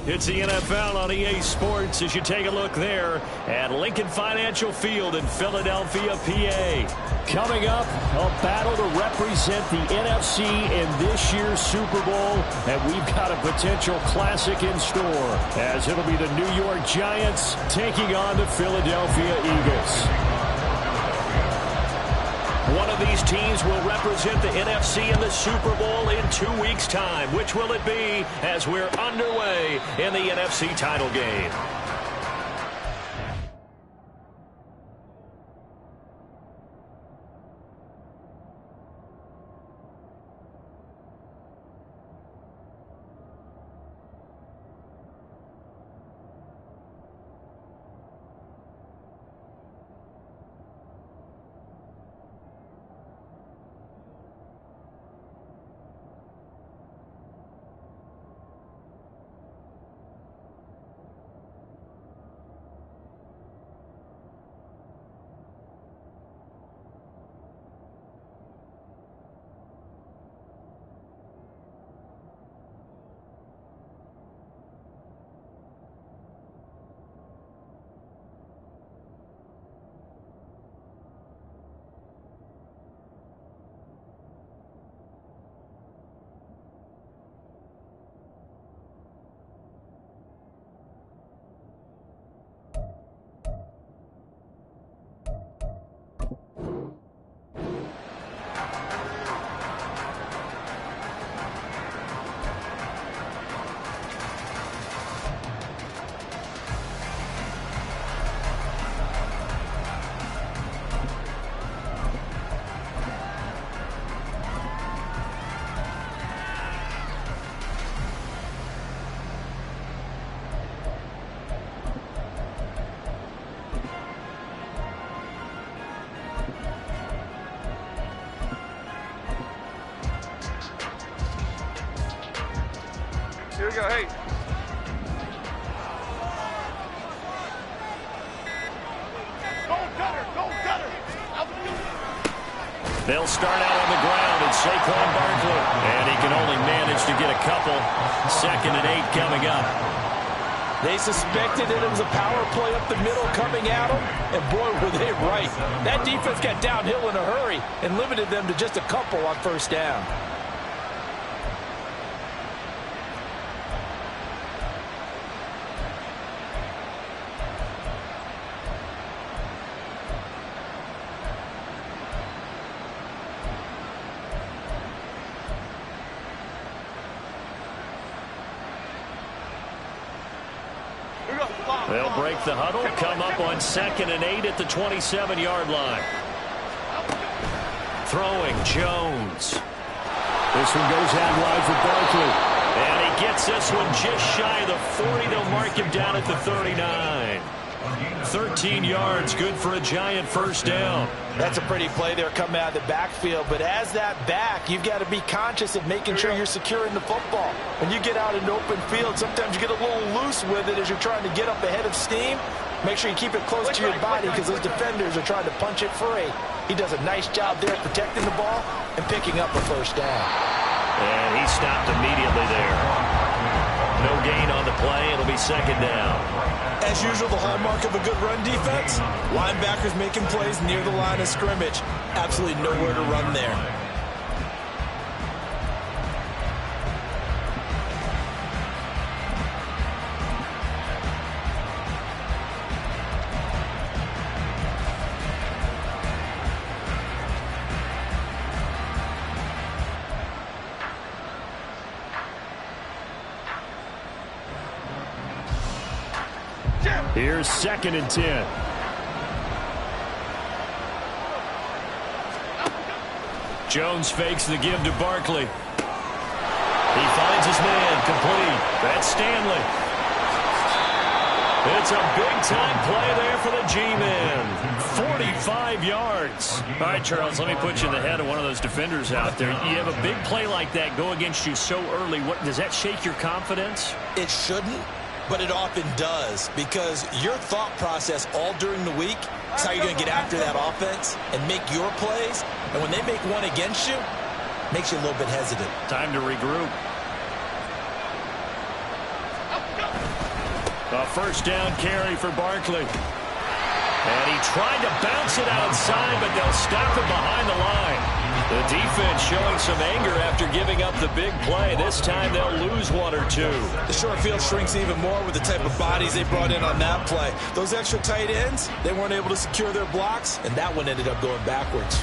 It's the NFL on EA Sports as you take a look there at Lincoln Financial Field in Philadelphia, PA. Coming up, a battle to represent the NFC in this year's Super Bowl, and we've got a potential classic in store, as it'll be the New York Giants taking on the Philadelphia Eagles. One of these teams will represent the NFC in the Super Bowl in 2 weeks' time. Which will it be as we're underway in the NFC title game? Here we go, hey. They'll start out on the ground, and Saquon Barkley. And he can only manage to get a couple. 2nd and 8 coming up. They suspected that it was a power play up the middle coming at them, and boy, were they right. That defense got downhill in a hurry and limited them to just a couple on first down. They'll break the huddle, come up on 2nd and 8 at the 27-yard line. Throwing, Jones. This one goes out wide for Barkley. And he gets this one just shy of the 40. They'll mark him down at the 39. 13 yards, good for a Giant first down. That's a pretty play there coming out of the backfield, but as that back, you've got to be conscious of making sure you're securing the football. When you get out in the open field, sometimes you get a little loose with it as you're trying to get up ahead of steam. Make sure you keep it close to your body because those defenders are trying to punch it free. He does a nice job there protecting the ball and picking up a first down. And he stopped immediately there. No gain on the play. It'll be 2nd down. As usual, the hallmark of a good run defense, linebackers making plays near the line of scrimmage. Absolutely nowhere to run there. Here's 2nd and 10. Jones fakes the give to Barkley. He finds his man, complete. That's Stanley. It's a big-time play there for the G-Man. 45 yards. All right, Charles, let me put you in the head of one of those defenders out there. You have a big play like that go against you so early. What does that shake your confidence? It shouldn't, but it often does, because your thought process all during the week is how you're going to get after that offense and make your plays. And when they make one against you, it makes you a little bit hesitant. Time to regroup. A first down carry for Barkley. And he tried to bounce it outside, but they'll stop him behind the line. The defense showing some anger after giving up the big play. This time they'll lose one or two. The short field shrinks even more with the type of bodies they brought in on that play. Those extra tight ends, they weren't able to secure their blocks, and that one ended up going backwards.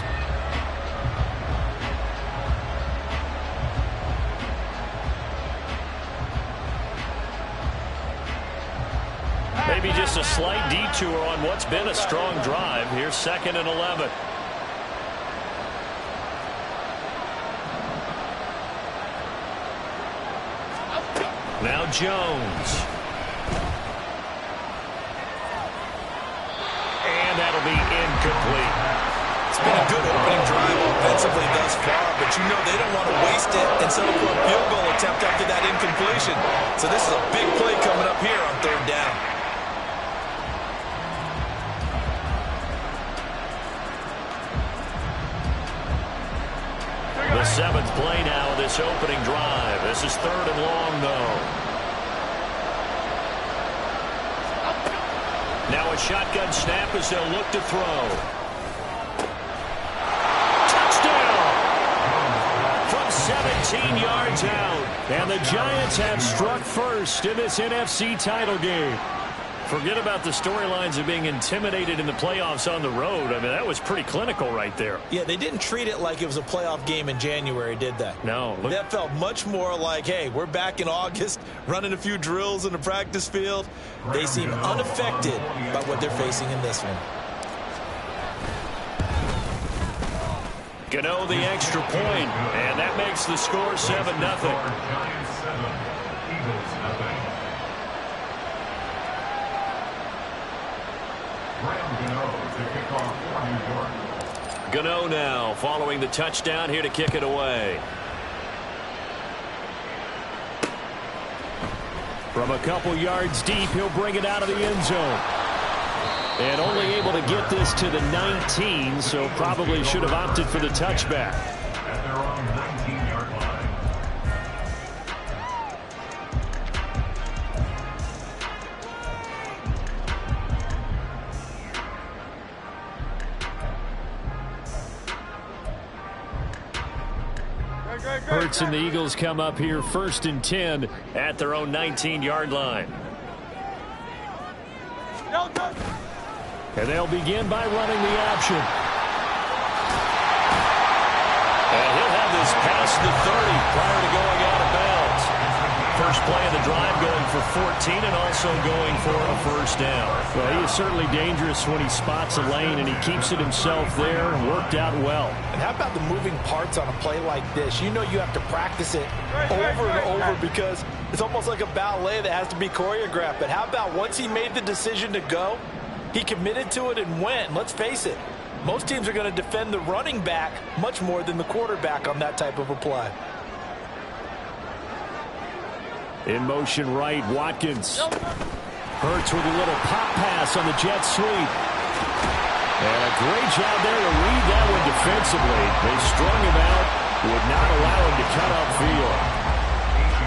Maybe just a slight detour on what's been a strong drive. Here's 2nd and 11. Now Jones. And that'll be incomplete. It's been a good opening drive offensively thus far, but you know they don't want to waste it and settle for a field goal attempt after that incompletion. So this is a big play coming up here on 3rd down. The 7th play now of this opening drive. This is 3rd and long, though. Now a shotgun snap as they'll look to throw. Touchdown! From 17 yards out. And the Giants have struck first in this NFC title game. Forget about the storylines of being intimidated in the playoffs on the road. I mean, that was pretty clinical right there. Yeah, they didn't treat it like it was a playoff game in January, did they? No. That felt much more like, hey, we're back in August, running a few drills in the practice field. They seem unaffected by what they're facing in this one. Gano the extra point, and that makes the score 7-0. Gano now following the touchdown here to kick it away. From a couple yards deep, he'll bring it out of the end zone. And only able to get this to the 19, so probably should have opted for the touchback. At their own 19-yard line. Hurts and the Eagles come up here 1st and 10 at their own 19-yard line. And they'll begin by running the option. And he'll have this past the 30 prior to going out of bounds. First play of the drive going for 14 and also going for a first down. Well, he is certainly dangerous when he spots a lane and he keeps it himself there. Worked out well. And how about the moving parts on a play like this? You know you have to practice it over and over because it's almost like a ballet that has to be choreographed. But how about once he made the decision to go, he committed to it and went. Let's face it, most teams are going to defend the running back much more than the quarterback on that type of a play. In motion right, Watkins. Hurts with a little pop pass on the jet sweep. And a great job there to read that one defensively. They strung him out, would not allow him to cut upfield.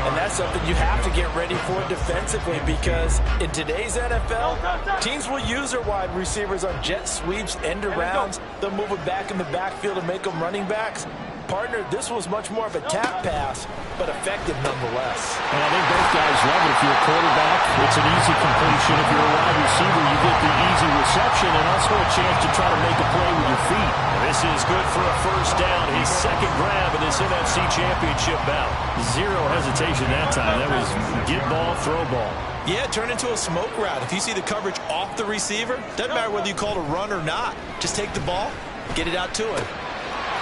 And that's something you have to get ready for defensively because in today's NFL, teams will use their wide receivers on jet sweeps, end arounds. They'll move it back in the backfield and make them running backs. Partner, this was much more of a tap pass, but effective nonetheless. And I think both guys love it. If you're a quarterback, it's an easy completion. If you're a wide receiver, you get the easy reception and also a chance to try to make a play with your feet. And this is good for a first down. His 2nd grab in this NFC Championship bout. Zero hesitation that time. That was get ball, throw ball. Yeah, turn into a smoke route. If you see the coverage off the receiver, doesn't matter whether you call it a run or not. Just take the ball, get it out to him.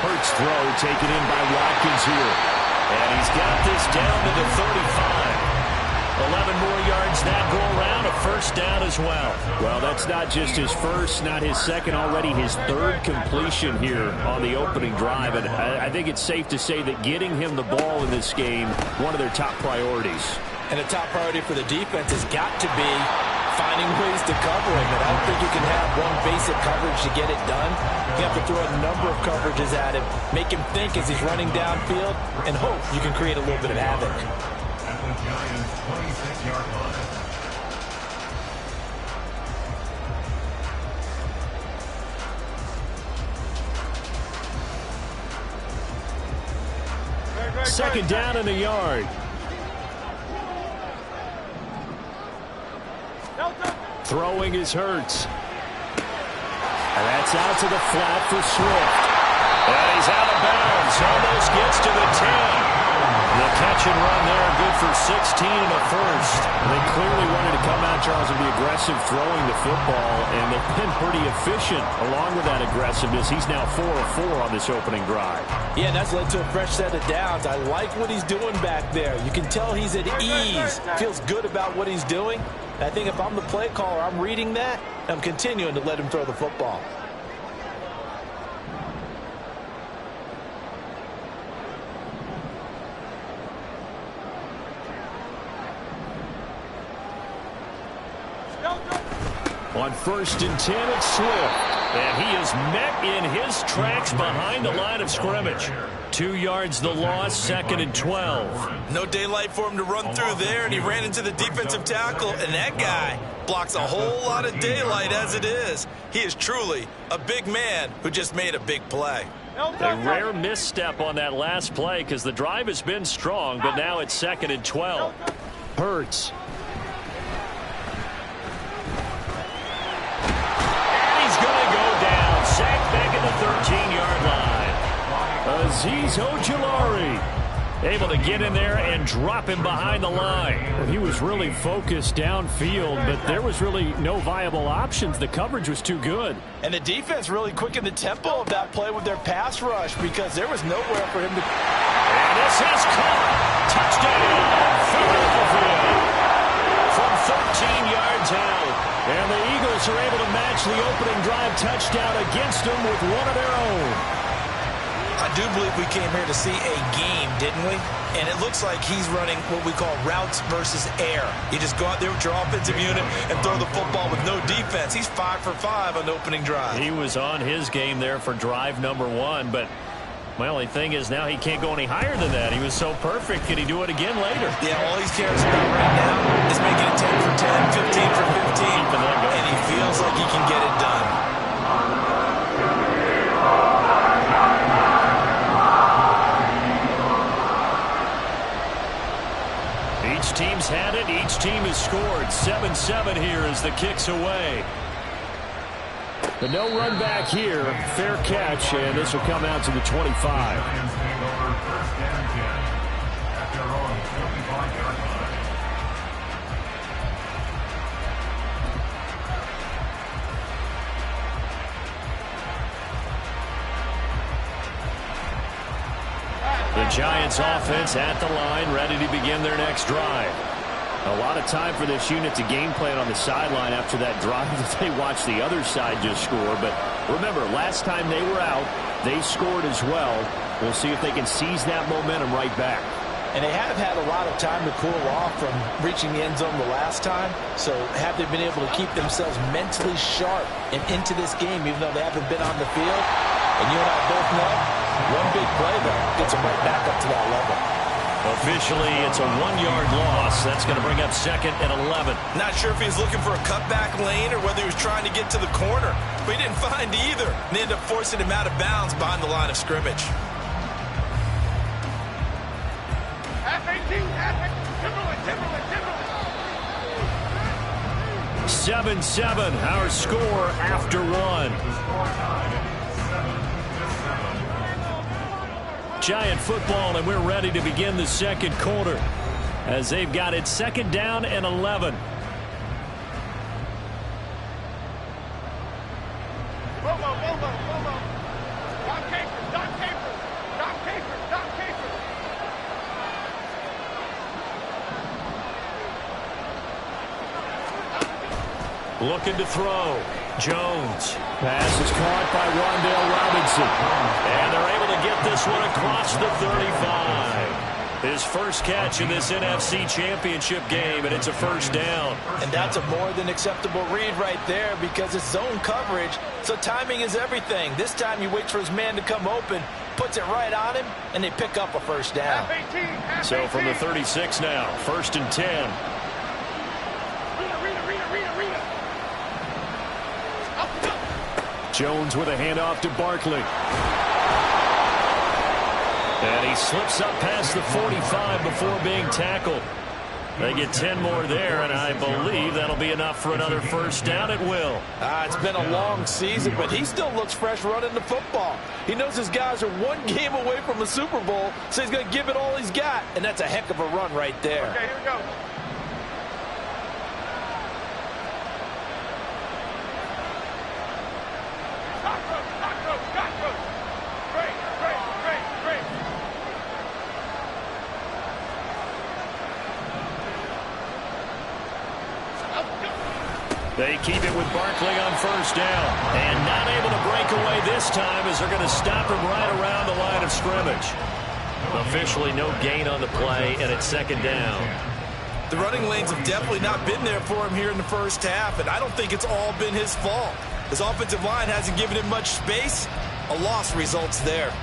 Hurts throw taken in by Watkins here. And he's got this down to the 35. 11 more yards that go around, a first down as well. Well, that's not just his first, not his second, already his 3rd completion here on the opening drive. And I think it's safe to say that getting him the ball in this game, one of their top priorities. And a top priority for the defense has got to be finding ways to cover him. And I don't think you can have one basic coverage to get it done. You have to throw a number of coverages at him, make him think as he's running downfield, and hope you can create a little bit of havoc. At the Giants' 26-yard line. Second down and a yard. Throwing is Hurts. And that's out to the flat for Swift. And he's out of bounds. Almost gets to the 10. The catch and run there, good for 16 and a first. They clearly wanted to come out, Charles, and be aggressive throwing the football, and they've been pretty efficient along with that aggressiveness. He's now 4 of 4 on this opening drive. Yeah, and that's led to a fresh set of downs. I like what he's doing back there. You can tell he's at ease, feels good about what he's doing. I think if I'm the play caller, I'm reading that, I'm continuing to let him throw the football. On 1st and 10, it's Swift. And he is met in his tracks behind the line of scrimmage. 2 yards the loss, 2nd and 12. No daylight for him to run through there, and he ran into the defensive tackle, and that guy blocks a whole lot of daylight as it is. He is truly a big man who just made a big play. A rare misstep on that last play because the drive has been strong, but now it's 2nd and 12. Hurts. Sacked back at the 13-yard line. Azeez Ojulari able to get in there and drop him behind the line. Well, he was really focused downfield, but there was really no viable options. The coverage was too good. And the defense really quickened the tempo of that play with their pass rush because there was nowhere for him to... And this is caught. Touchdown, Philadelphia. From 13 yards out. And the Eagles are able to match the opening drive touchdown against them with one of their own. I do believe we came here to see a game, didn't we? And it looks like he's running what we call routes versus air. You just go out there with your offensive unit and throw the football with no defense. He's 5 for 5 on the opening drive. He was on his game there for drive number 1, but my only thing is now he can't go any higher than that. He was so perfect. Can he do it again later? Yeah, all he cares about right now is making it 10 for 10, 15 for 15, and he feels like he can get it done. Each team's had it. Each team has scored. 7-7 here as the kick's away. But no run back here. Fair catch, and this will come out to the 25. The Giants offense at the line, ready to begin their next drive. A lot of time for this unit to game plan on the sideline after that drive that they watched the other side just score. But remember, last time they were out, they scored as well. We'll see if they can seize that momentum right back. And they have had a lot of time to cool off from reaching the end zone the last time. So have they been able to keep themselves mentally sharp and into this game, even though they haven't been on the field? And you and I both know, one big play, though, gets them right back up to that level. Officially, it's a 1-yard loss. That's going to bring up 2nd and 11. Not sure if he was looking for a cutback lane or whether he was trying to get to the corner. But he didn't find either. And they ended up forcing him out of bounds behind the line of scrimmage. 7-7, our score after 1. Giant football, and we're ready to begin the second quarter as they've got it 2nd down and 11. Looking to throw. Jones. Pass is caught by Rondale Robinson. And they're able to get this one across the 35. His first catch in this NFC Championship game, and it's a 1st down. And that's a more than acceptable read right there because it's zone coverage, so timing is everything. This time you wait for his man to come open, puts it right on him, and they pick up a 1st down. So from the 36 now, 1st and 10. Jones with a handoff to Barkley. And he slips up past the 45 before being tackled. They get 10 more there, and I believe that'll be enough for another first down. It will. It's been a long season, but he still looks fresh running the football. He knows his guys are one game away from a Super Bowl, so he's going to give it all he's got, and that's a heck of a run right there. Okay, here we go. They keep it with Barkley on first down. And not able to break away this time as they're going to stop him right around the line of scrimmage. Officially no gain on the play, and it's second down. The running lanes have definitely not been there for him here in the first half, and I don't think it's all been his fault. His offensive line hasn't given him much space. A loss results there.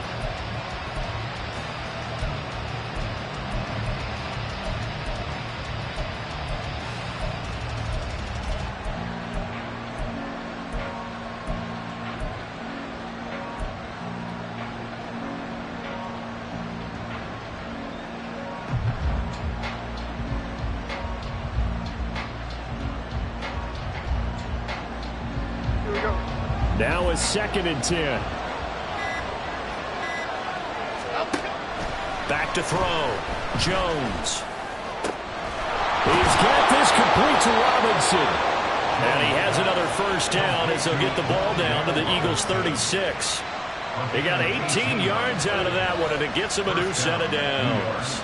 Now it's 2nd and 10. Back to throw. Jones. He's got this complete to Robinson. And he has another first down as they'll get the ball down to the Eagles' 36. They got 18 yards out of that one, and it gets him a new set of downs.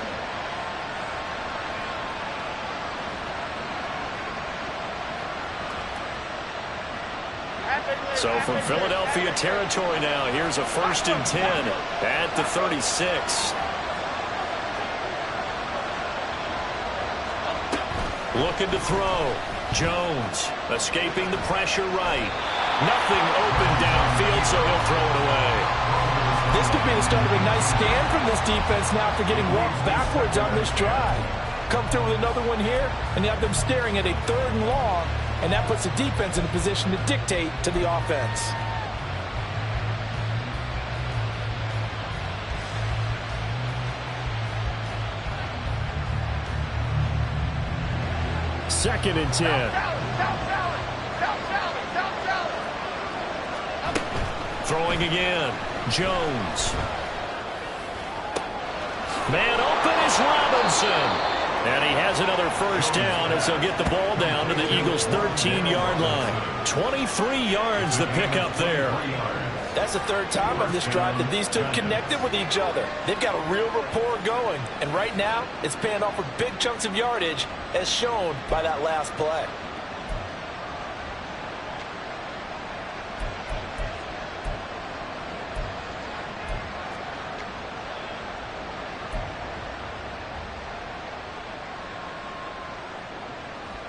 So from Philadelphia territory now, here's a 1st and 10 at the 36. Looking to throw. Jones escaping the pressure right. Nothing open downfield, so he'll throw it away. This could be the start of a nice stand from this defense now after getting walked backwards on this drive. Come through with another one here, and you have them staring at a 3rd and long. And that puts the defense in a position to dictate to the offense. Second and 10. Throwing again. Jones. Man open is Robinson. And he has another first down as they'll get the ball down to the Eagles' 13-yard line. 23 yards the pickup there. That's the 3rd time on this drive that these two have connected with each other. They've got a real rapport going. And right now, it's paying off with big chunks of yardage, as shown by that last play.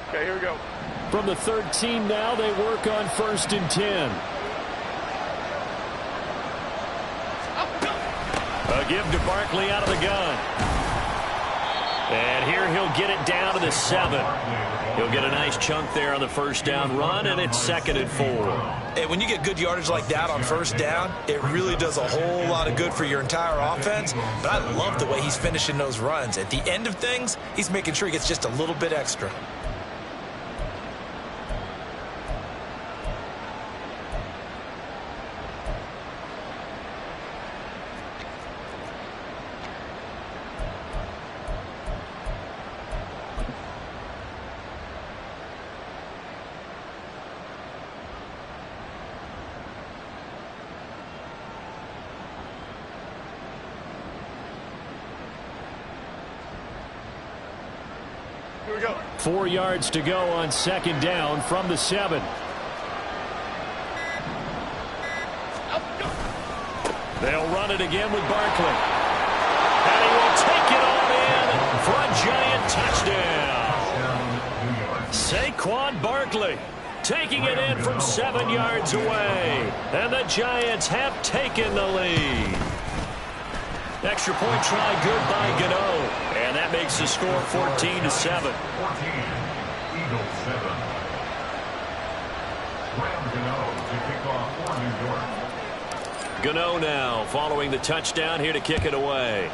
Okay, here we go. From the 13 now, they work on 1st and 10. A give to Barkley out of the gun. And here he'll get it down to the 7. He'll get a nice chunk there on the first down run, and it's 2nd and 4. And when you get good yardage like that on first down, it really does a whole lot of good for your entire offense. But I love the way he's finishing those runs. At the end of things, he's making sure he gets just a little bit extra. Here we go. 4 yards to go on 2nd down from the 7. They'll run it again with Barkley. And he will take it all in for a giant touchdown. Saquon Barkley taking it in from 7 yards away. And the Giants have taken the lead. Extra point try good by Gano. And that makes the score 14-7. 14, Eagles 7. Graham Gano to kick off for New York. Gano now following the touchdown here to kick it away.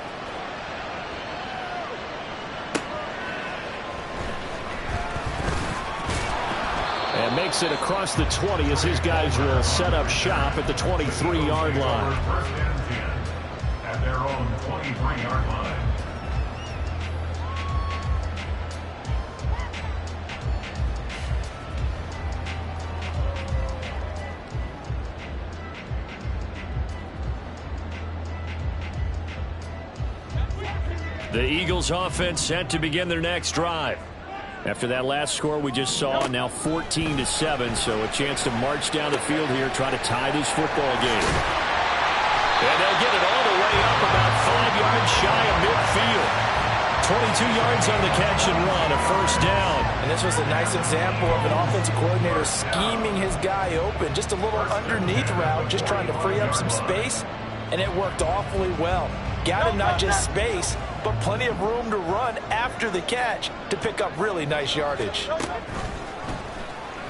And makes it across the 20 as his guys will set up shop at the 23-yard line. First and 10 at their own 23-yard line. The Eagles offense set to begin their next drive. After that last score we just saw, now 14-7, so a chance to march down the field here, try to tie this football game. And they'll get it all the way up about 5 yards shy of midfield. 22 yards on the catch and run, a first down. And this was a nice example of an offensive coordinator scheming his guy open. Just a little underneath route, just trying to free up some space, and it worked awfully well. Got him not just space, but plenty of room to run after the catch to pick up really nice yardage.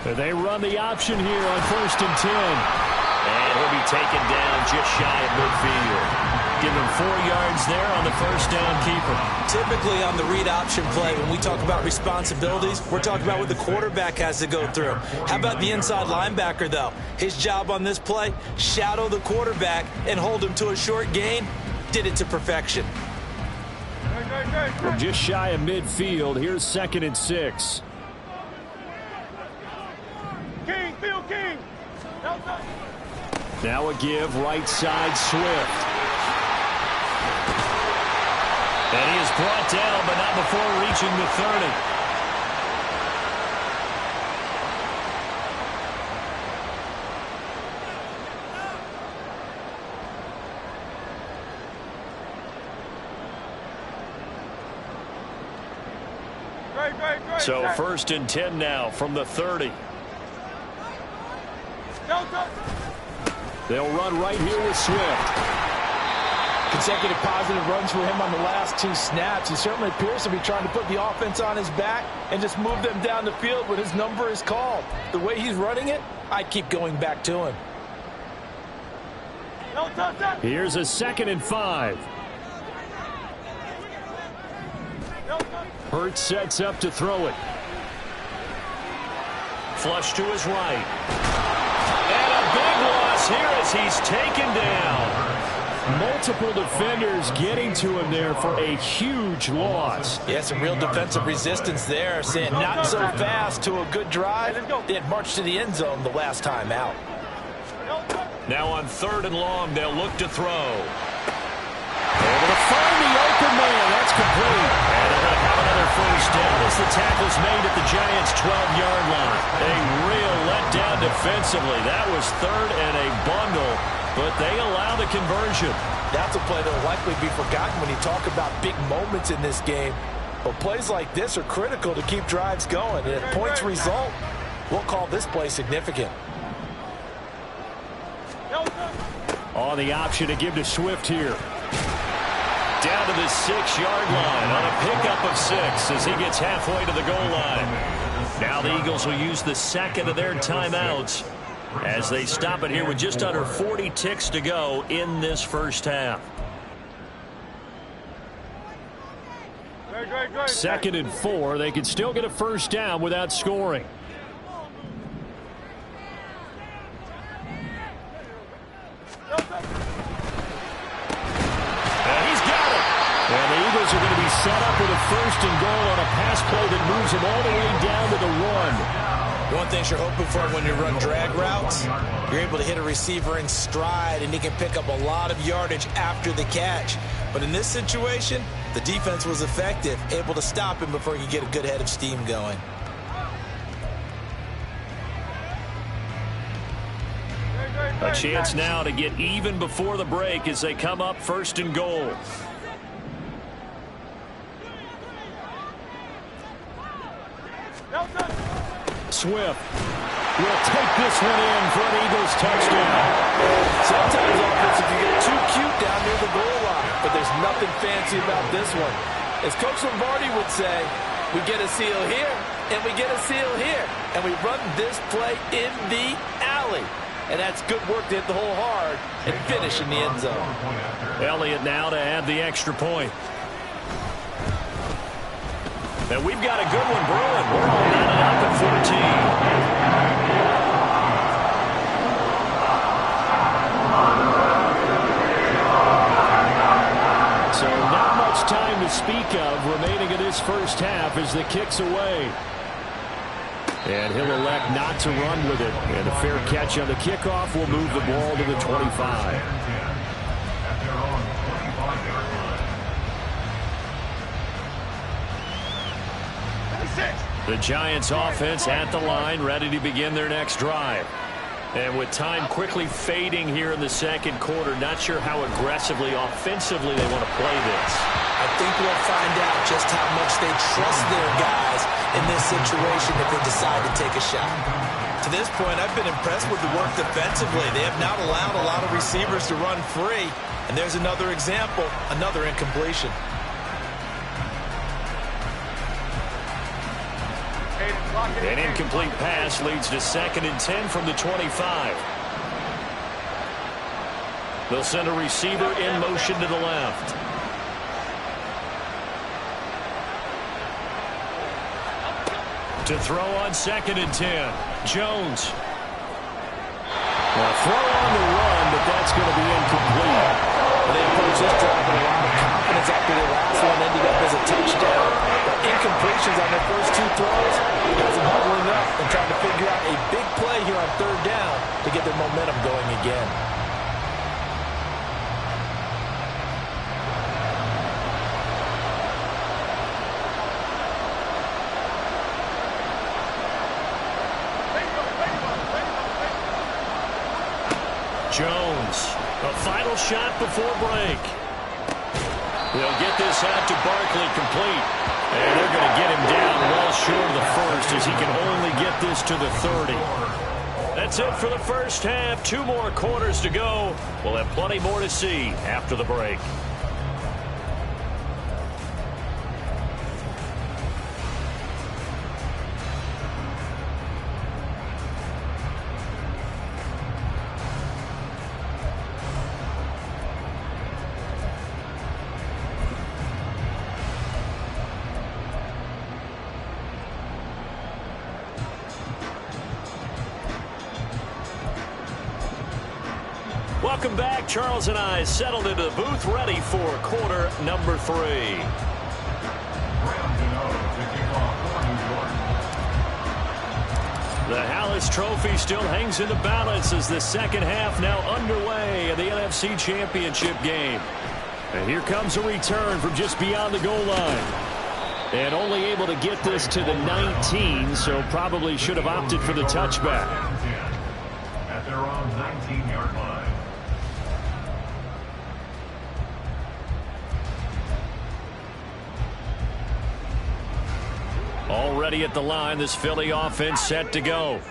They run the option here on 1st and 10. And he'll be taken down just shy of midfield. Give him 4 yards there on the first down keeper. Typically on the read option play, when we talk about responsibilities, we're talking about what the quarterback has to go through. How about the inside linebacker, though? His job on this play, shadow the quarterback and hold him to a short gain. Did it to perfection. From just shy of midfield, here's 2nd and 6. King, Field King. Now a give, right side, Swift. And he is brought down, but not before reaching the 30. So 1st and 10 now from the 30. They'll run right here with Swift. Consecutive positive runs for him on the last 2 snaps. He certainly appears to be trying to put the offense on his back and just move them down the field when his number is called. The way he's running it, I keep going back to him. Here's a 2nd and 5. Hurts sets up to throw it. Flush to his right. And a big loss here as he's taken down. Multiple defenders getting to him there for a huge loss. Yeah, some real defensive resistance there, saying not so fast to a good drive. They had marched to the end zone the last time out. Now on 3rd and long, they'll look to throw. Able to find the open man. That's complete. And they're going to have another first down as the tackle's made at the Giants' 12-yard line. A real letdown defensively. That was 3rd and a bundle, but they allow the conversion. That's a play that will likely be forgotten when you talk about big moments in this game. But plays like this are critical to keep drives going. And if points result, we'll call this play significant. On the option to give to Swift here. Down to the 6-yard line on a pickup of 6 as he gets halfway to the goal line. Now the Eagles will use the 2nd of their timeouts as they stop it here with just under 40 ticks to go in this first half. 2nd and 4. They can still get a first down without scoring. And the Eagles are going to be set up with a 1st and goal on a pass play that moves them all the way down to the 1. One thing you're hoping for when you run drag routes, you're able to hit a receiver in stride and he can pick up a lot of yardage after the catch. But in this situation, the defense was effective, able to stop him before he could get a good head of steam going. A chance now to get even before the break as they come up 1st and goal. Swift will take this one in for an Eagles touchdown. Sometimes offensive you get too cute down near the goal line, but there's nothing fancy about this one. As Coach Lombardi would say, we get a seal here, and we get a seal here, and we run this play in the alley. and that's good work to hit the hole hard and finish in the end zone. Elliott now to add the extra point. And we've got a good one brewing. We're all knotted up at 14. So not much time to speak of remaining in this first half as the kick's away. And he'll elect not to run with it. And a fair catch on the kickoff will move the ball to the 25. The Giants offense at the line, ready to begin their next drive. And with time quickly fading here in the second quarter, not sure how aggressively, offensively they want to play this. I think we'll find out just how much they trust their guys in this situation if they decide to take a shot. To this point, I've been impressed with the work defensively. They have not allowed a lot of receivers to run free. And there's another example, another incompletion. An incomplete pass leads to 2nd and 10 from the 25. They'll send a receiver in motion to the left. To throw on 2nd and 10. Jones. Now throw on the run, but that's going to be incomplete. They approach this drive with a lot of confidence after their last one ended up as a touchdown. But incompletions on their first 2 throws has them huddling up and trying to figure out a big play here on 3rd down to get their momentum going again. Jones, a final shot before break. They'll get this out to Barkley, complete. And they're going to get him down well short of the first as he can only get this to the 30. That's it for the first half. 2 more quarters to go. We'll have plenty more to see after the break. Welcome back. Charles and I settled into the booth, ready for quarter number 3. The Hallis Trophy still hangs in the balance as the second half now underway in the NFC Championship game. And here comes a return from just beyond the goal line. And only able to get this to the 19, so probably should have opted for the touchback. At their own 19-yard line. Already at the line, this Philly offense set to go.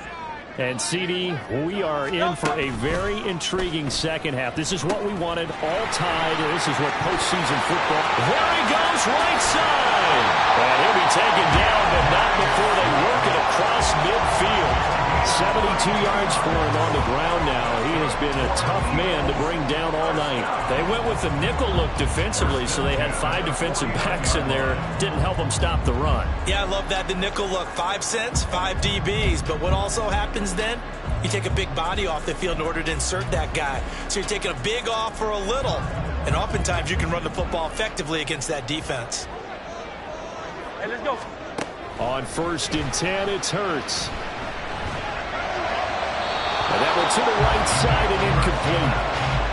And CD, we are in for a very intriguing second half. This is what we wanted, all tied. This is what postseason football. There he goes, right side. And he'll be taken down, but not before they work it across midfield. 72 yards for him on the ground now. He has been a tough man to bring down all night. They went with the nickel look defensively, so they had 5 defensive backs in there. Didn't help them stop the run. Yeah, I love that, the nickel look. 5 cents, 5 DBs. But what also happens then? You take a big body off the field in order to insert that guy. So you're taking a big off for a little. And oftentimes you can run the football effectively against that defense. Hey, let's go. On 1st and 10, it's Hurts. And that one to the right side and incomplete.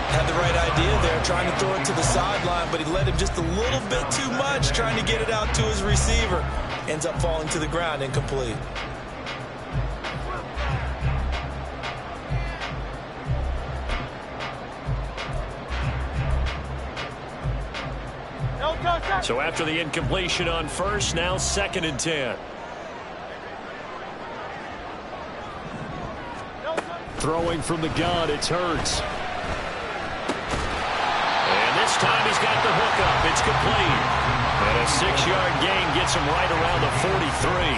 Had the right idea there, trying to throw it to the sideline, but he led him just a little bit too much, trying to get it out to his receiver. Ends up falling to the ground, incomplete. So after the incompletion on 1st, now 2nd and 10. Throwing from the gun, it's Hurts. And this time he's got the hook up. It's complete. And a 6-yard gain gets him right around the 43.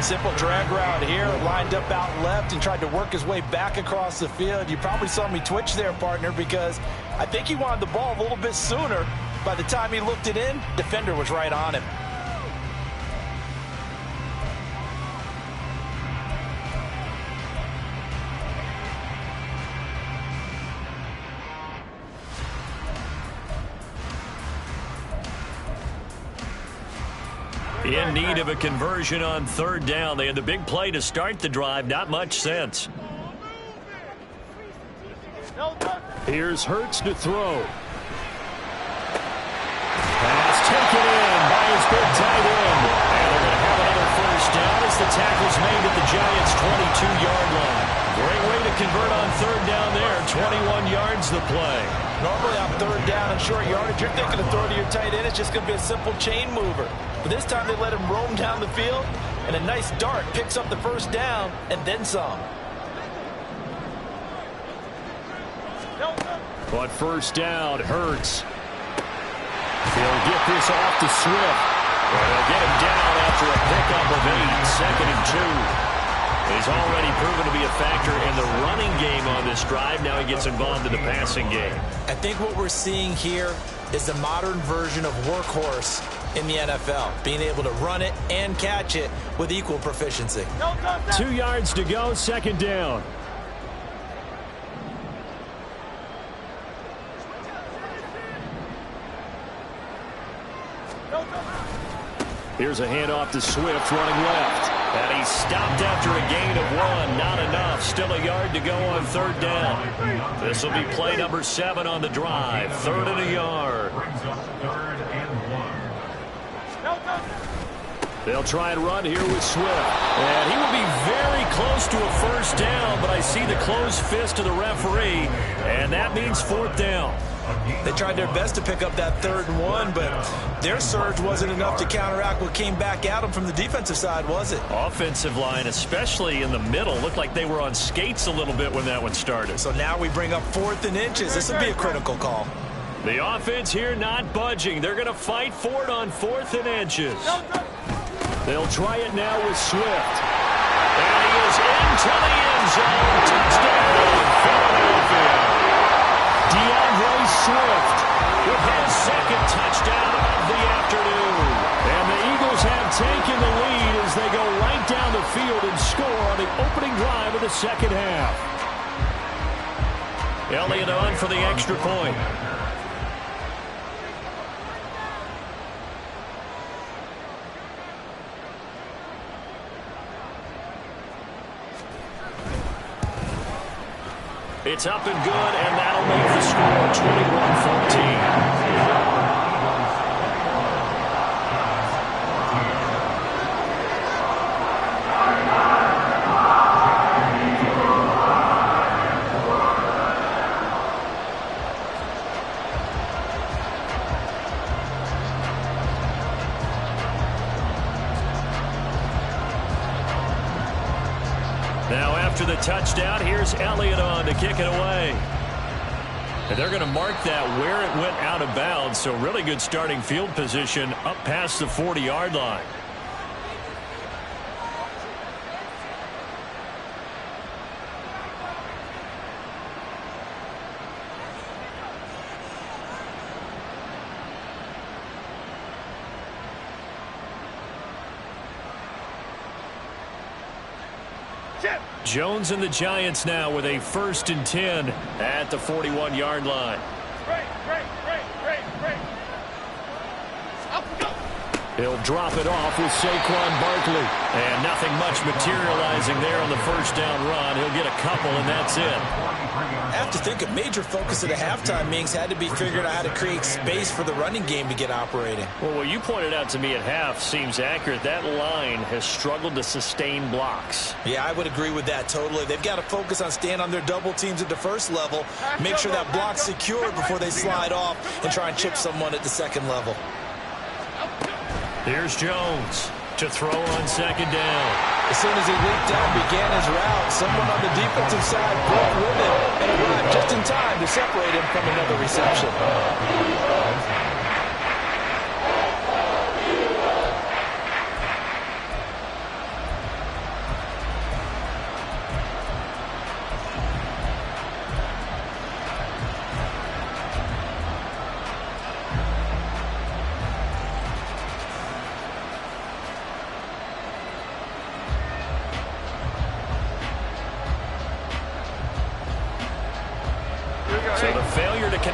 Simple drag route here, lined up out left and tried to work his way back across the field. You probably saw me twitch there, partner, because I think he wanted the ball a little bit sooner. By the time he looked it in, defender was right on him. In need of a conversion on third down. They had the big play to start the drive. Not much sense. Here's Hurts to throw. Pass taken in by his big tight end. And they're going to have another first down as the tackle's made at the Giants' 22-yard line. Great way to convert on third down there. 21 yards the play. Normally on third down and short yardage, you're thinking of throw to your tight end. It's just going to be a simple chain mover. But this time they let him roam down the field, and a nice dart picks up the first down and then some. But first down, Hurts. He'll get this off to Swift. Well, they'll get him down after a pickup of 8, 2nd and 2. He's already proven to be a factor in the running game on this drive. Now he gets involved in the passing game. I think what we're seeing here is the modern version of workhorse in the NFL, being able to run it and catch it with equal proficiency. 2 yards to go, second down. Here's a handoff to Swift, running left. And he's stopped after a gain of 1. Not enough. Still a yard to go on third down. This will be play number 7 on the drive. 3rd and a yard. Brings up 3rd and 1. They'll try and run here with Swift. And he will be very close to a first down, but I see the closed fist of the referee, and that means 4th down. They tried their best to pick up that 3rd and 1, but their surge wasn't enough to counteract what came back at them from the defensive side, was it? Offensive line, especially in the middle, looked like they were on skates a little bit when that one started. So now we bring up 4th and inches. This will be a critical call. The offense here not budging. They're going to fight for it on 4th and inches. They'll try it now with Swift. And he is into the end zone. Touchdown, Philadelphia. DeAndre Swift With his 2nd touchdown of the afternoon. And the Eagles have taken the lead as they go right down the field and score on the opening drive of the second half. Elliott on for the extra point. It's up and good, and that'll make the score 21-14. Now after the touchdown, here's Elliott on to kick it away. And they're going to mark that where it went out of bounds, so really good starting field position up past the 40-yard line. Jones and the Giants now with a 1st and 10 at the 41-yard line. He'll drop it off with Saquon Barkley. And nothing much materializing there on the first down run. He'll get a couple, and that's it. I have to think a major focus of the halftime meetings had to be figuring out how to create space for the running game to get operating. Well, what you pointed out to me at half seems accurate. That line has struggled to sustain blocks. Yeah, I would agree with that totally. They've got to focus on staying on their double teams at the first level, make sure that block's secure before they slide off and try and chip someone at the second level. Here's Jones to throw on second down. As soon as he leaped down, began his route, someone on the defensive side broke with it and arrived just in time to separate him from another reception.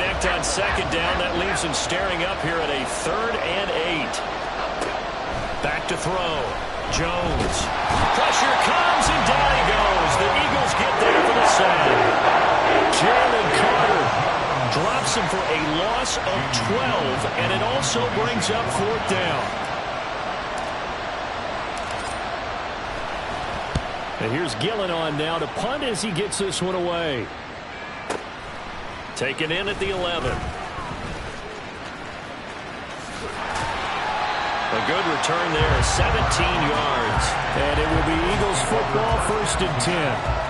connect on second down. That leaves him staring up here at a 3rd and 8. Back to throw. Jones. Pressure comes, and down he goes. The Eagles get there for the sack. Jalen Carter drops him for a loss of 12, and it also brings up 4th down. And here's Gillen on now to punt as he gets this one away. Taken in at the 11. A good return there, 17 yards. And it will be Eagles football, 1st and 10.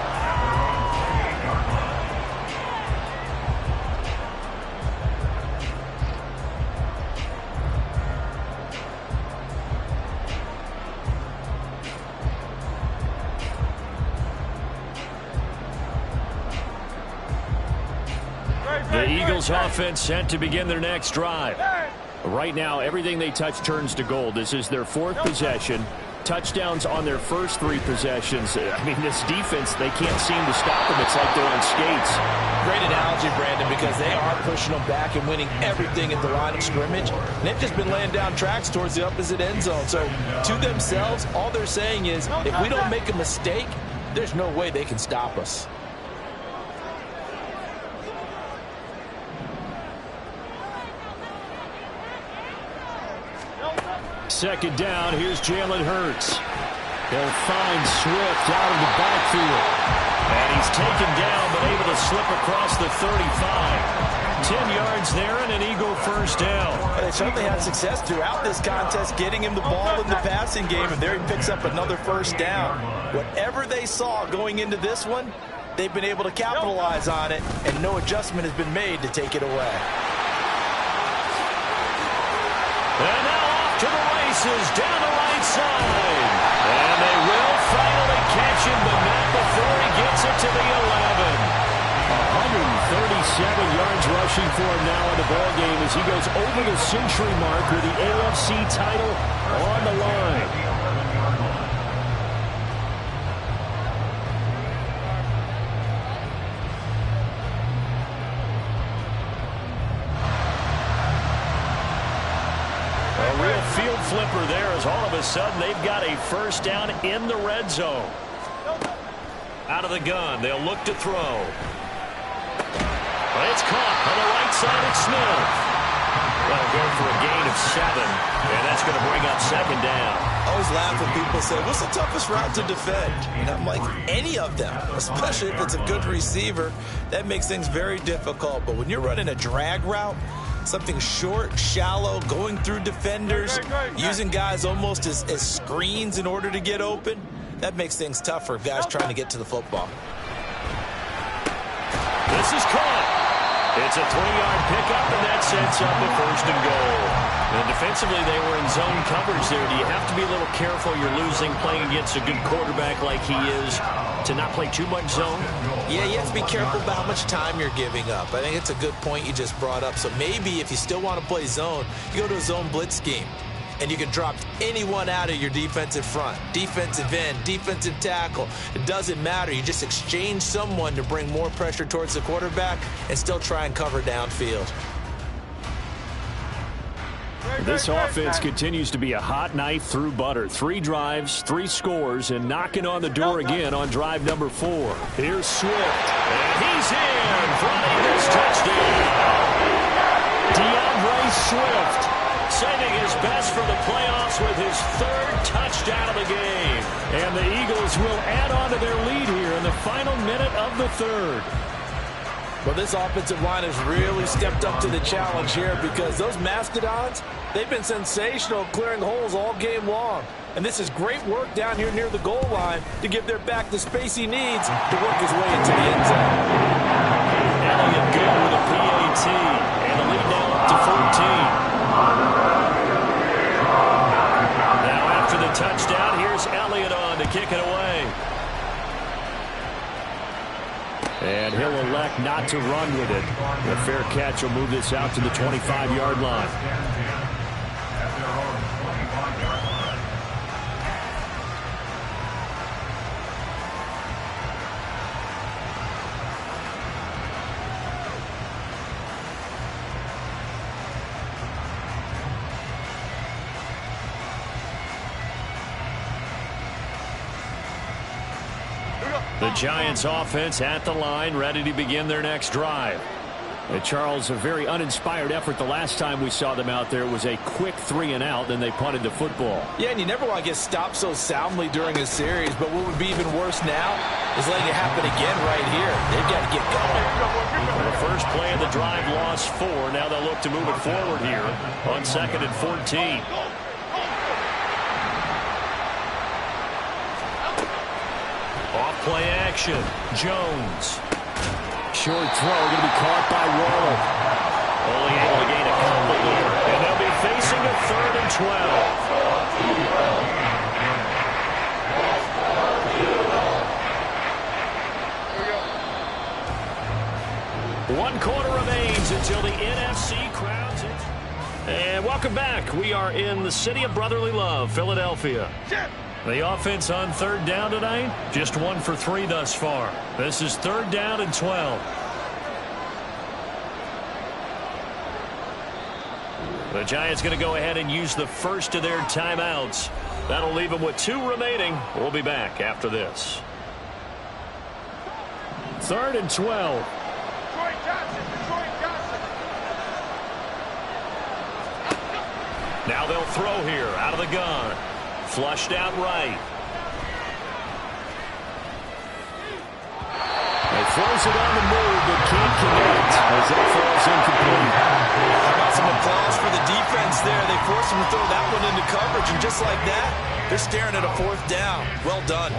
The Eagles offense set to begin their next drive. Right now, everything they touch turns to gold. This is their 4th possession. Touchdowns on their first 3 possessions. I mean, this defense, they can't seem to stop them. It's like they're on skates. Great analogy, Brandon, because they are pushing them back and winning everything at the line of scrimmage. And they've just been laying down tracks towards the opposite end zone. So, to themselves, all they're saying is, if we don't make a mistake, there's no way they can stop us. Second down, here's Jalen Hurts. He'll find Swift out of the backfield. And he's taken down, but able to slip across the 35. 10 yards there and an Eagle 1st down. Well, they certainly had success throughout this contest, getting him the ball in the passing game, and there he picks up another 1st down. Whatever they saw going into this one, they've been able to capitalize on it, and no adjustment has been made to take it away. And now off to the races down the right side. And they will finally catch him, but not before he gets it to the 11. 137 yards rushing for him now in the ballgame as he goes over the century mark with the AFC title on the line. A real field flipper there as all of a sudden they've got a 1st down in the red zone. Out of the gun, they'll look to throw. It's caught on the right side of Smith. That'll go for a gain of 7, and that's going to bring up 2nd down. I always laugh when people say, what's the toughest route to defend? And I'm like, any of them, especially if it's a good receiver. That makes things very difficult. But when you're running a drag route, something short, shallow, going through defenders, using guys almost as screens in order to get open, that makes things tough for guys trying to get to the football. This is caught. It's a 3-yard pickup, and that sets up a 1st and goal. And defensively, they were in zone coverage there. Do you have to be a little careful? You're losing playing against a good quarterback like he is to not play too much zone? Yeah, you have to be careful about how much time you're giving up. I think it's a good point you just brought up. So maybe if you still want to play zone, you go to a zone blitz scheme. And you can drop anyone out of your defensive front, defensive end, defensive tackle. It doesn't matter. You just exchange someone to bring more pressure towards the quarterback and still try and cover downfield. This offense continues to be a hot knife through butter. 3 drives, 3 scores, and knocking on the door again on drive number 4. Here's Swift, and he's in for an Eagles touchdown. DeAndre Swift saving his best for the playoffs with his 3rd touchdown of the game. And the Eagles will add on to their lead here in the final minute of the 3rd. Well, this offensive line has really stepped up to the challenge here because those Mastodons, they've been sensational clearing holes all game long. And this is great work down here near the goal line to give their back the space he needs to work his way into the end zone. Elliott good with a PAT, and the lead now up to 14. Now after the touchdown, here's Elliott on to kick it away. And he'll elect not to run with it. A fair catch will move this out to the 25-yard line. The Giants offense at the line, ready to begin their next drive. Charles, a very uninspired effort the last time we saw them out there. It was a quick 3-and-out, then they punted the football. Yeah, and you never want to get stopped so soundly during a series, but what would be even worse now is letting it happen again right here. They've got to get going. The first play of the drive lost 4. Now they'll look to move it forward here on 2nd and 14. Off play action. Jones. Short throw going to be caught by Waddle. Only able to gain a couple here. And they'll be facing a 3rd and 12. 1 quarter remains until the NFC crowns it. And welcome back. We are in the city of brotherly love, Philadelphia. The offense on 3rd down tonight, just 1 for 3 thus far. This is 3rd down and 12. The Giants going to go ahead and use the first of their timeouts. That'll leave them with 2 remaining. We'll be back after this. 3rd and 12. Now they'll throw here out of the gun. Flushed out right. He throws it on the move, but can't connect as it falls incomplete. How about some applause for the defense there? They forced him to throw that one into coverage, and just like that, they're staring at a 4th down. Well done.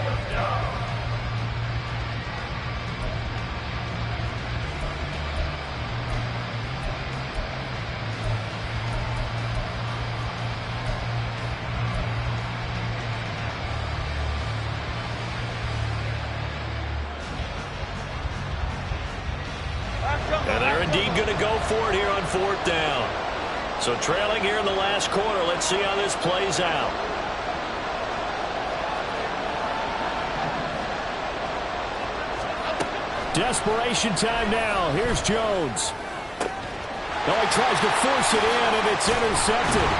And they're indeed going to go for it here on 4th down. So trailing here in the last quarter. Let's see how this plays out. Desperation time now. Here's Jones. Oh, he tries to force it in, and it's intercepted.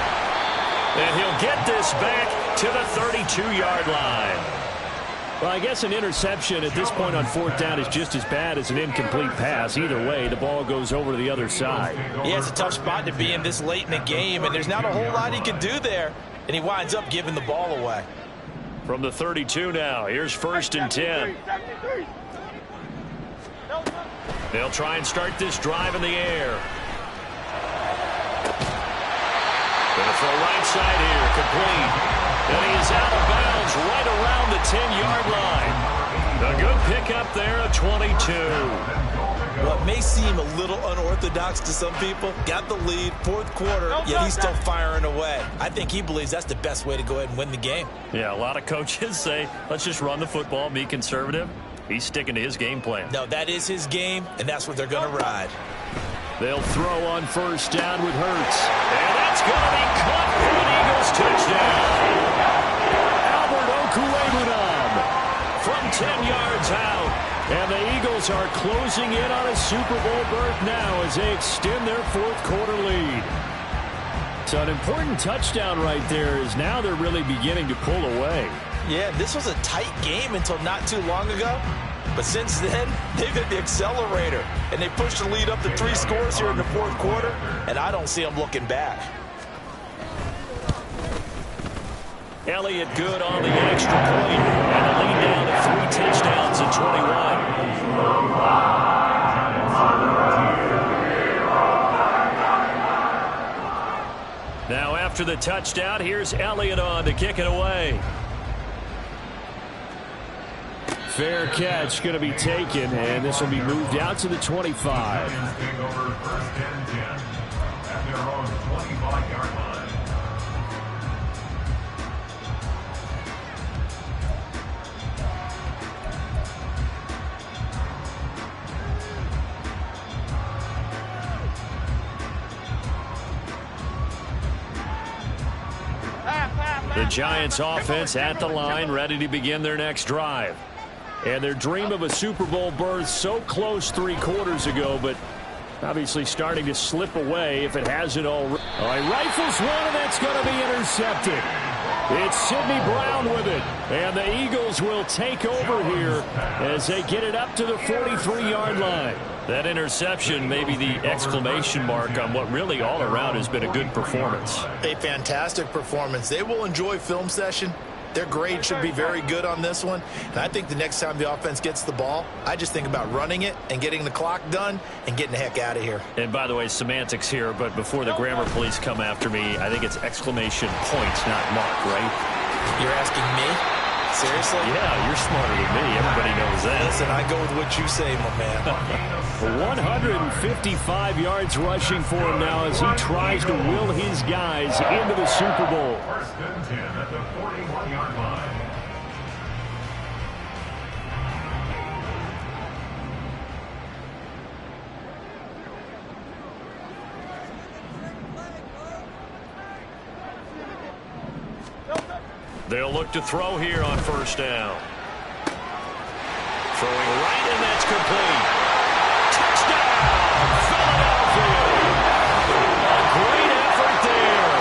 And he'll get this back to the 32-yard line. Well, I guess an interception at this point on 4th down is just as bad as an incomplete pass. Either way, the ball goes over to the other side. Yeah, it's a tough spot to be in this late in the game, and there's not a whole lot he can do there, and he winds up giving the ball away. From the 32 now, here's 1st and 10. They'll try and start this drive in the air. Going to throw right side here, complete. And he is out of bounds right around the 10-yard line. A good pickup there at 22. What may seem a little unorthodox to some people, got the lead, 4th quarter, yet he's still firing away. I think he believes that's the best way to go ahead and win the game. Yeah, a lot of coaches say, let's just run the football, be conservative. He's sticking to his game plan. No, that is his game, and that's what they're going to ride. They'll throw on 1st down with Hurts. And that's going to be caught for an Eagles touchdown. Albert Okwuegbunam from 10 yards out. And the Eagles are closing in on a Super Bowl berth now as they extend their 4th quarter lead. So an important touchdown right there is now they're really beginning to pull away. Yeah, this was a tight game until not too long ago. But since then, they've hit the accelerator, and they pushed the lead up to 3 scores here in the 4th quarter, and I don't see them looking back. Elliott good on the extra point, and the lead down to 3 touchdowns at 21. Now after the touchdown, here's Elliott on to kick it away. Fair catch going to be taken, and this will be moved out to the 25. Take over 1st and 10 at their own 25-yard line. The Giants offense at the line, ready to begin their next drive. And their dream of a Super Bowl berth so close 3 quarters ago, but obviously starting to slip away if it hasn't already. Oh, he rifles one, and that's going to be intercepted. It's Sidney Brown with it. And the Eagles will take over here as they get it up to the 43-yard line. That interception may be the exclamation mark on what really all around has been a good performance. A fantastic performance. They will enjoy film session. Their grade should be very good on this one. And I think the next time the offense gets the ball, I just think about running it and getting the clock done and getting the heck out of here. And by the way, semantics here, but before the grammar police come after me, I think it's exclamation point, not mark, right? You're asking me? Seriously? Yeah, you're smarter than me. Everybody knows that. Listen, I go with what you say, my man. 155 yards rushing for him now as he tries to will his guys into the Super Bowl. First and 10 at the 41-yard line. They'll look to throw here on first down. Throwing right, and that's complete. Touchdown, Philadelphia. A great effort there.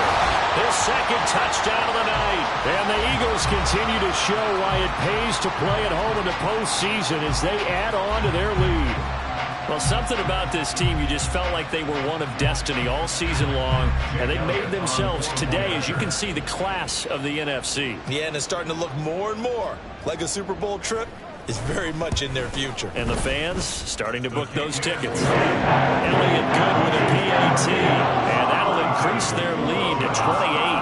His second touchdown of the night. And the Eagles continue to show why it pays to play at home in the postseason as they add on to their lead. Well, something about this team, you just felt like they were one of destiny all season long, and they made themselves today, as you can see, the class of the NFC. Yeah, and it's starting to look more and more like a Super Bowl trip is very much in their future. And the fans starting to book those tickets. Elliott good with a PAT, and that'll increase their lead to 28.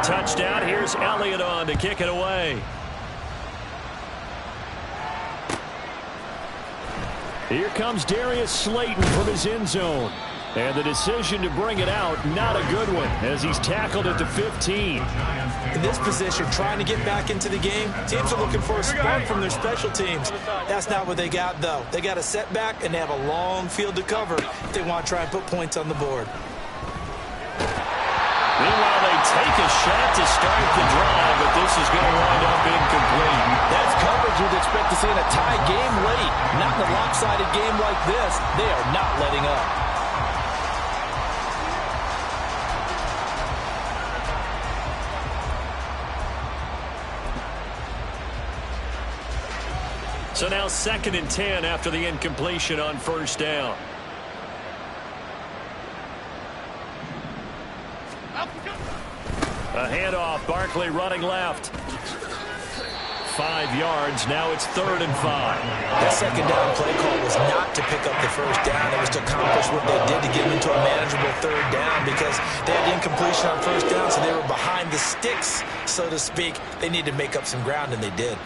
Touchdown. Here's Elliott on to kick it away. Here comes Darius Slayton from his end zone. And the decision to bring it out, not a good one, as he's tackled at the 15. In this position, trying to get back into the game, teams are looking for a spark from their special teams. That's not what they got, though. They got a setback, and they have a long field to cover if they want to try and put points on the board. Meanwhile, they take a shot to start the drive, but this is going to wind up incomplete. That's coverage you'd expect to see in a tie game late. Not in a lopsided game like this. They are not letting up. So now 2nd and 10 after the incompletion on first down. A handoff, Barkley running left. 5 yards, now it's 3rd and 5. That second down play call was not to pick up the first down. It was to accomplish what they did to get them into a manageable 3rd down because they had incompletion on first down, so they were behind the sticks, so to speak. They needed to make up some ground, and they did.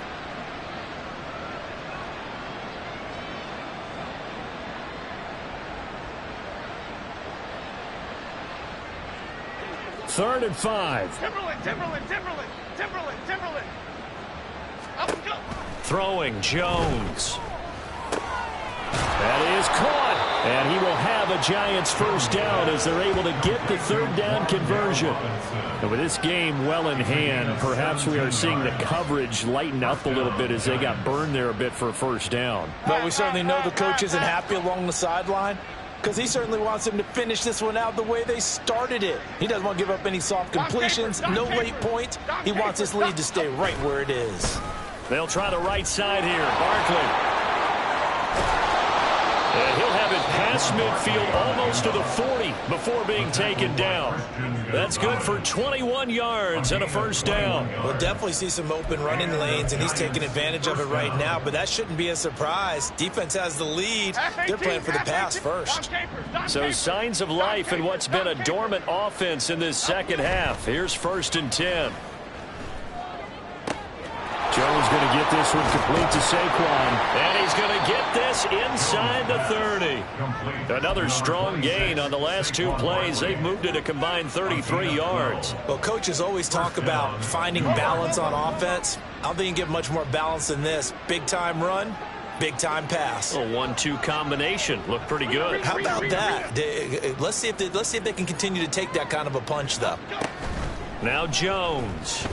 Third and 5. Timberland. Throwing Jones. That is caught. And he will have a Giants first down as they're able to get the 3rd down conversion. And with this game well in hand, perhaps we are seeing the coverage lighten up a little bit as they got burned there a bit for a first down. But we certainly know the coach isn't happy along the sideline, because he certainly wants them to finish this one out the way they started it. He doesn't want to give up any soft completions, no late points. He wants this lead to stay right where it is. They'll try the right side here. Barkley. And he'll have it past midfield almost to the 40 before being taken down. That's good for 21 yards and a first down. We'll definitely see some open running lanes, and he's taking advantage of it right now, but that shouldn't be a surprise. Defense has the lead. They're playing for the pass first. So signs of life in what's been a dormant offense in this second half. Here's 1st and 10. Jones going to get this one complete to Saquon. And he's going to get this inside the 30. Another strong gain on the last 2 plays. They've moved it a combined 33 yards. Well, coaches always talk about finding balance on offense. I don't think you can get much more balance than this. Big-time run, big-time pass. A 1-2 combination. Looked pretty good. How about that? Let's see if they can continue to take that kind of a punch, though. Now Jones.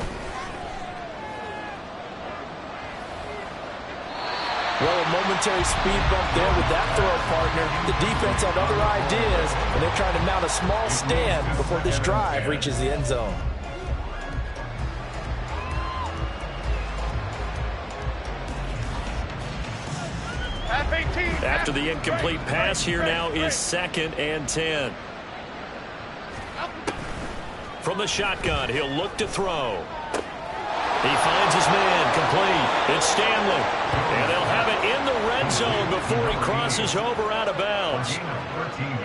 Well, a momentary speed bump there with that throw, partner. The defense had other ideas, and they're trying to mount a small stand before this drive reaches the end zone. After the incomplete pass, here now is 2nd and 10. From the shotgun, he'll look to throw. He finds his man, complete. It's Stanley. And they'll have it in the red zone before he crosses over out of bounds.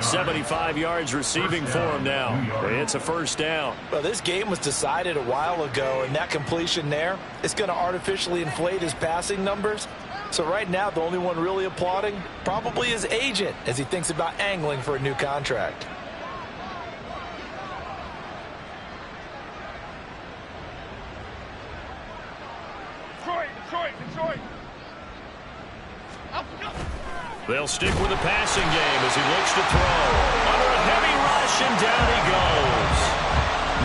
75 yards receiving for him now. It's a first down. Well, this game was decided a while ago, and that completion there is going to artificially inflate his passing numbers. So right now, the only one really applauding probably his agent as he thinks about angling for a new contract. Detroit. They'll stick with the passing game as he looks to throw. Under a heavy rush, and down he goes.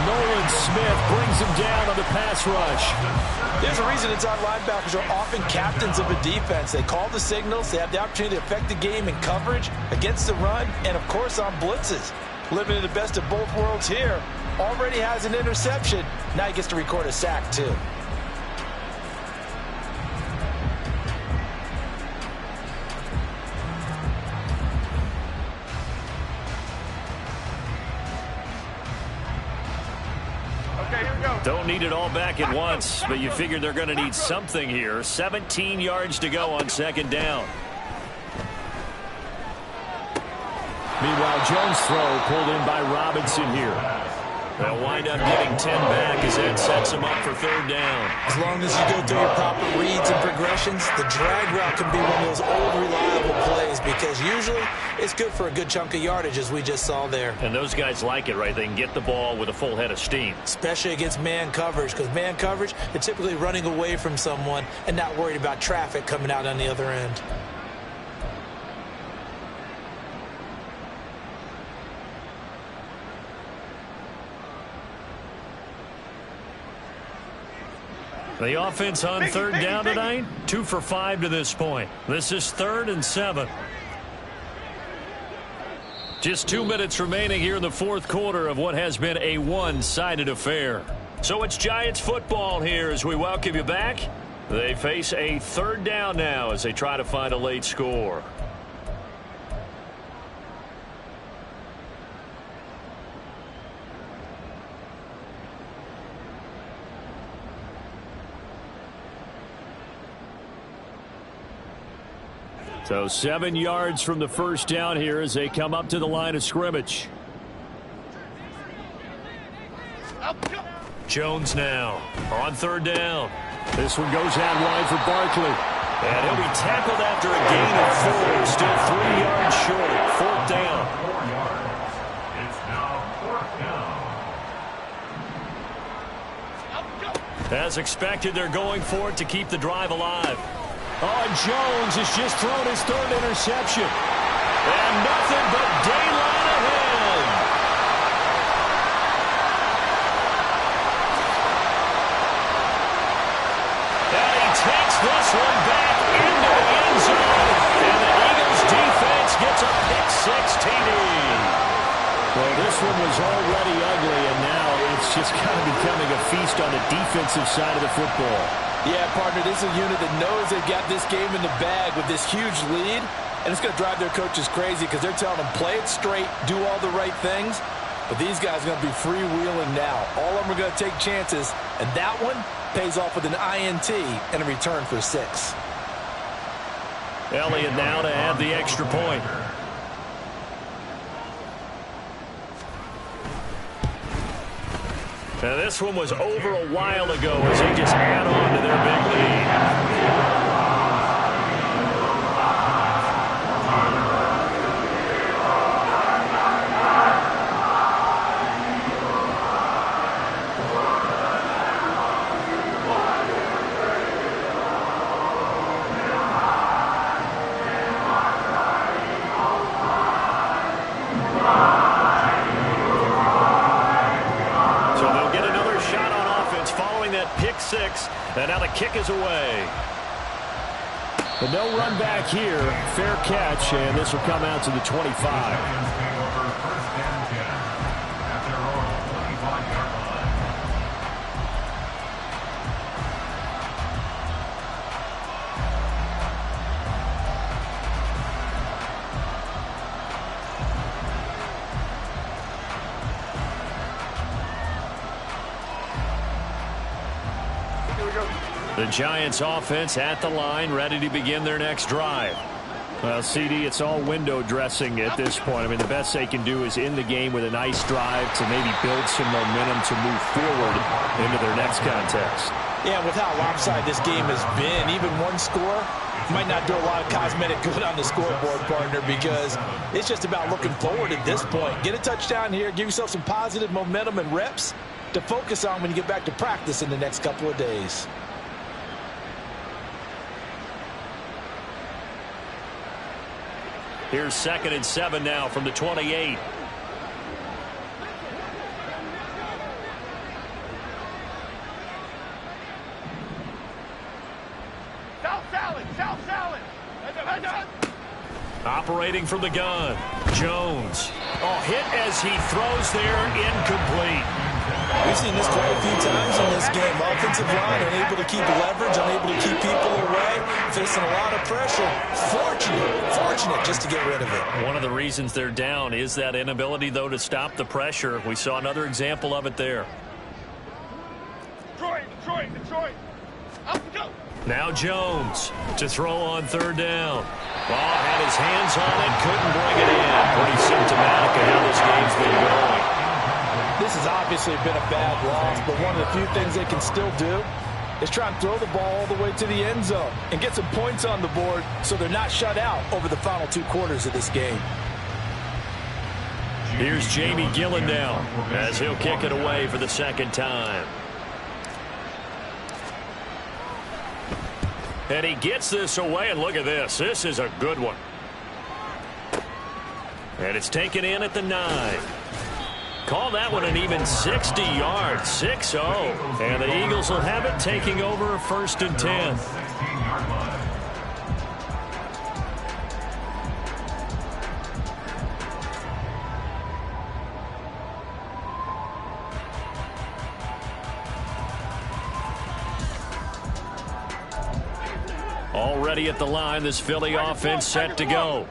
Nolan Smith brings him down on the pass rush. There's a reason inside linebackers are often captains of a defense. They call the signals. They have the opportunity to affect the game in coverage, against the run, and, of course, on blitzes. Living in the best of both worlds here. Already has an interception. Now he gets to record a sack, too. Don't need it all back at once, but you figure they're going to need something here. 17 yards to go on 2nd down. Meanwhile, Jones' throw pulled in by Robinson here. They'll wind up getting 10 back as that sets them up for 3rd down. As long as you go through your proper reads and progressions, the drag route can be one of those old reliable plays because usually it's good for a good chunk of yardage as we just saw there. And those guys like it, right? They can get the ball with a full head of steam. Especially against man coverage, because man coverage, they're typically running away from someone and not worried about traffic coming out on the other end. The offense on 3rd down tonight, 2 for 5 to this point. This is 3rd and 7. Just 2 minutes remaining here in the 4th quarter of what has been a one-sided affair. So it's Giants football here as we welcome you back. They face a 3rd down now as they try to find a late score. So 7 yards from the first down here as they come up to the line of scrimmage. Jones now on 3rd down. This one goes out wide for Barkley. And he'll be tackled after a gain of 4. Still 3 yards short. 4th down. 4 yards. It's now 4th down. As expected, they're going for it to keep the drive alive. Oh, and Jones has just thrown his 3rd interception. And nothing but daylight ahead. And he takes this one back into the end zone. And the Eagles defense gets a pick-6 TD. Well, this one was already ugly, and now it's just kind of becoming a feast on the defensive side of the football. Yeah, partner, this is a unit that knows they've got this game in the bag with this huge lead, and it's going to drive their coaches crazy because they're telling them play it straight, do all the right things, but these guys are going to be freewheeling now. All of them are going to take chances, and that one pays off with an INT and a return for 6. Elliott now to add the extra point. Now this one was over a while ago as they just add on to their big lead. Pick 6, and now the kick is away. But no run back here. Fair catch, and this will come out to the 25. The Giants offense at the line, ready to begin their next drive. Well, CD, it's all window dressing at this point. I mean, the best they can do is in the game with a nice drive to maybe build some momentum to move forward into their next contest. Yeah, with how lopsided this game has been, even one score might not do a lot of cosmetic good on the scoreboard, partner, because it's just about looking forward at this point. Get a touchdown here, give yourself some positive momentum and reps to focus on when you get back to practice in the next couple of days. Here's 2nd and 7 now from the 28. South salad. Operating from the gun, Jones. Oh, hit as he throws there, incomplete. We've seen this quite a few times in this game. Offensive line unable to keep leverage, unable to keep people away, facing a lot of pressure. Fortunate just to get rid of it. One of the reasons they're down is that inability, though, to stop the pressure. We saw another example of it there. Detroit. Up we go. Now Jones to throw on 3rd down. Ball had his hands on it, couldn't bring it in. Pretty symptomatic of how this game's been going. This has obviously been a bad loss, but one of the few things they can still do is try and throw the ball all the way to the end zone and get some points on the board so they're not shut out over the final 2 quarters of this game. Here's Jamie Gillen now as he'll kick it away for the 2nd time. And he gets this away, and look at this. This is a good one. And it's taken in at the 9. Call that one an even 60 yards, 6-0. And the Eagles will have it, taking over 1st and 10. Already at the line, this Philly offense set to go.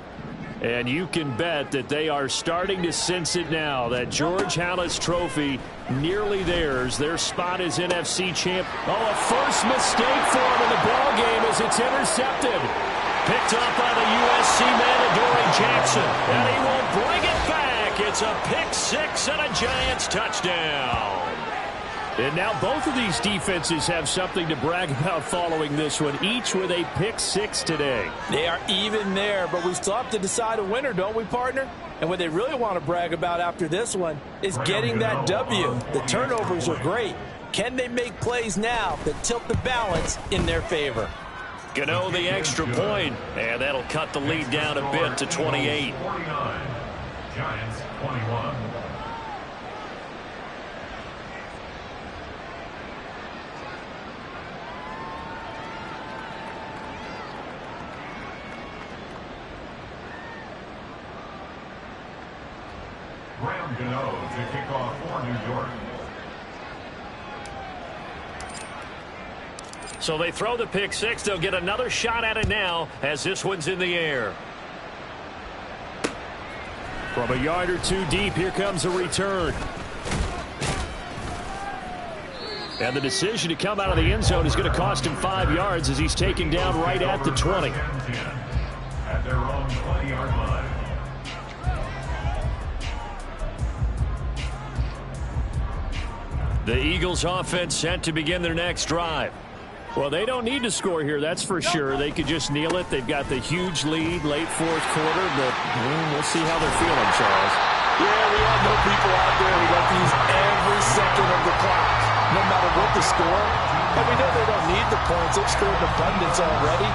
And you can bet that they are starting to sense it now. That George Halas trophy nearly theirs. Their spot is NFC champ. Oh, a first mistake for him in the ball game as it's intercepted. Picked up by the USC man, Adoree Jackson. And he will bring it back. It's a pick 6 and a Giants touchdown. And now both of these defenses have something to brag about following this one, each with a pick 6 today. They are even there, but we still have to decide a winner, don't we, partner? And what they really want to brag about after this one is getting that W. The turnovers are great. Can they make plays now that tilt the balance in their favor? Gano the extra point, and that'll cut the lead down a bit to 28. 49. Giants 21. Graham Gano to kick off for New York. So they throw the pick 6. They'll get another shot at it now as this one's in the air. From a yard or 2 deep, here comes a return. And the decision to come out of the end zone is going to cost him 5 yards as he's taken down right at the 20. At their own 20-yard line. The Eagles offense set to begin their next drive. Well, they don't need to score here, that's for sure. They could just kneel it. They've got the huge lead, late 4th quarter, but we'll see how they're feeling, Charles. Yeah, we all know people out there who like to use every second of the clock, no matter what the score. But we know they don't need the points. They've scored in abundance already.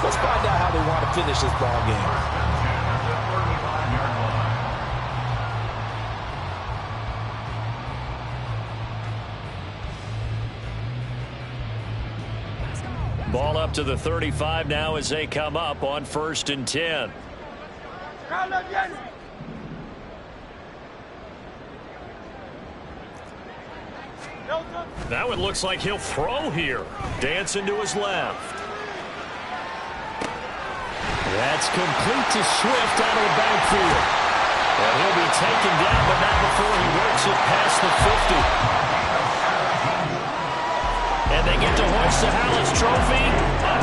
Let's find out how they want to finish this ball game. Ball up to the 35 now as they come up on 1st and 10. Now it looks like he'll throw here. Dancing to his left. That's complete to Swift out of the backfield. And he'll be taken down, but not before he works it past the 50. And they get to hoist the Hallis Trophy.